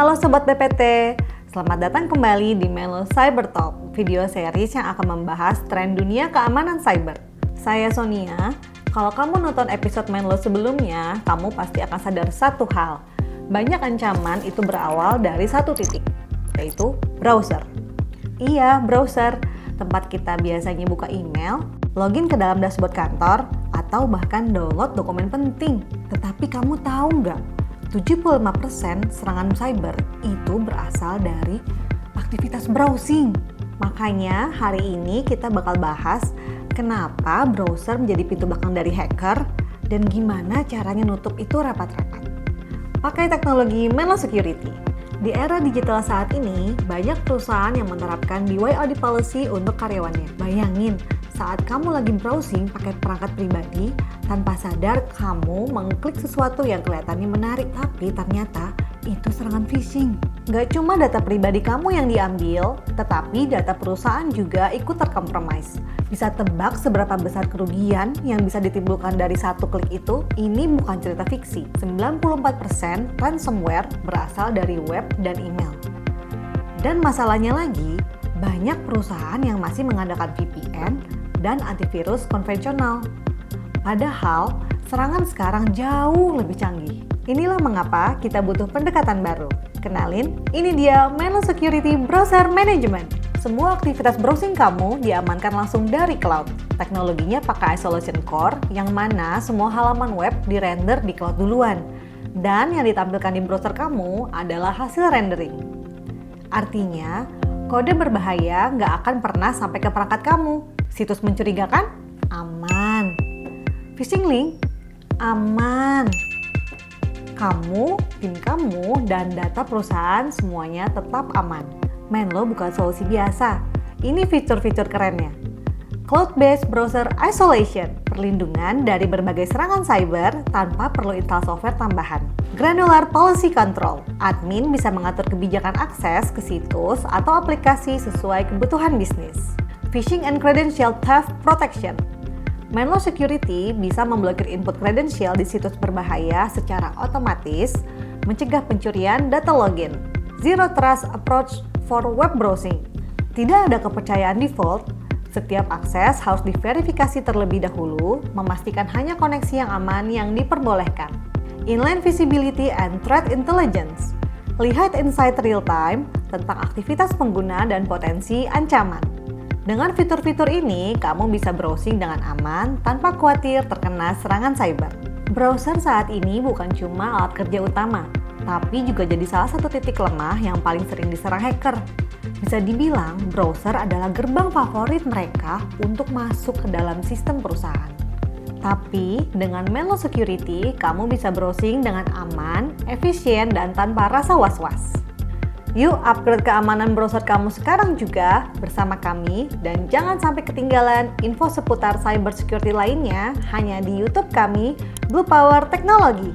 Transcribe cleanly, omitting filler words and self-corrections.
Halo Sobat BPT, selamat datang kembali di Menlo Cyber Talk, video series yang akan membahas tren dunia keamanan cyber. Saya Sonia, kalau kamu nonton episode Menlo sebelumnya, kamu pasti akan sadar satu hal. Banyak ancaman itu berawal dari satu titik, yaitu browser. Iya, browser, tempat kita biasanya buka email, login ke dalam dashboard kantor, atau bahkan download dokumen penting. Tetapi kamu tahu nggak? 75% serangan cyber itu berasal dari aktivitas browsing. Makanya hari ini kita bakal bahas kenapa browser menjadi pintu belakang dari hacker dan gimana caranya nutup itu rapat-rapat. Pakai teknologi Menlo Security. Di era digital saat ini, banyak perusahaan yang menerapkan BYOD policy untuk karyawannya. Bayangin, saat kamu lagi browsing pakai perangkat pribadi, tanpa sadar kamu mengklik sesuatu yang kelihatannya menarik, tapi ternyata itu serangan phishing. Gak cuma data pribadi kamu yang diambil, tetapi data perusahaan juga ikut terkompromis. Bisa tebak seberapa besar kerugian yang bisa ditimbulkan dari satu klik itu? Ini bukan cerita fiksi. 94% ransomware berasal dari web dan email. Dan masalahnya lagi, banyak perusahaan yang masih mengandalkan VPN dan antivirus konvensional. Padahal, serangan sekarang jauh lebih canggih. Inilah mengapa kita butuh pendekatan baru. Kenalin, ini dia Menlo Security Browser Management. Semua aktivitas browsing kamu diamankan langsung dari cloud. Teknologinya pakai Isolation Core, yang mana semua halaman web dirender di cloud duluan. Dan yang ditampilkan di browser kamu adalah hasil rendering. Artinya, kode berbahaya nggak akan pernah sampai ke perangkat kamu. Situs mencurigakan? Aman. Phishing link? Aman. Kamu, PIN kamu, dan data perusahaan semuanya tetap aman. Menlo bukan solusi biasa. Ini fitur-fitur kerennya. Cloud-based browser isolation, perlindungan dari berbagai serangan cyber tanpa perlu install software tambahan. Granular policy control, admin bisa mengatur kebijakan akses ke situs atau aplikasi sesuai kebutuhan bisnis. Phishing and credential theft protection. Menlo Security bisa memblokir input kredensial di situs berbahaya secara otomatis, mencegah pencurian data login. Zero Trust Approach for Web Browsing. Tidak ada kepercayaan default, setiap akses harus diverifikasi terlebih dahulu, memastikan hanya koneksi yang aman yang diperbolehkan. Inline Visibility and Threat Intelligence. Lihat insight real time tentang aktivitas pengguna dan potensi ancaman. Dengan fitur-fitur ini, kamu bisa browsing dengan aman tanpa khawatir terkena serangan cyber. Browser saat ini bukan cuma alat kerja utama, tapi juga jadi salah satu titik lemah yang paling sering diserang hacker. Bisa dibilang, browser adalah gerbang favorit mereka untuk masuk ke dalam sistem perusahaan. Tapi, dengan Menlo Security, kamu bisa browsing dengan aman, efisien, dan tanpa rasa was-was. Yuk upgrade keamanan browser kamu sekarang juga bersama kami, dan jangan sampai ketinggalan info seputar cyber security lainnya hanya di YouTube kami, Blue Power Technology.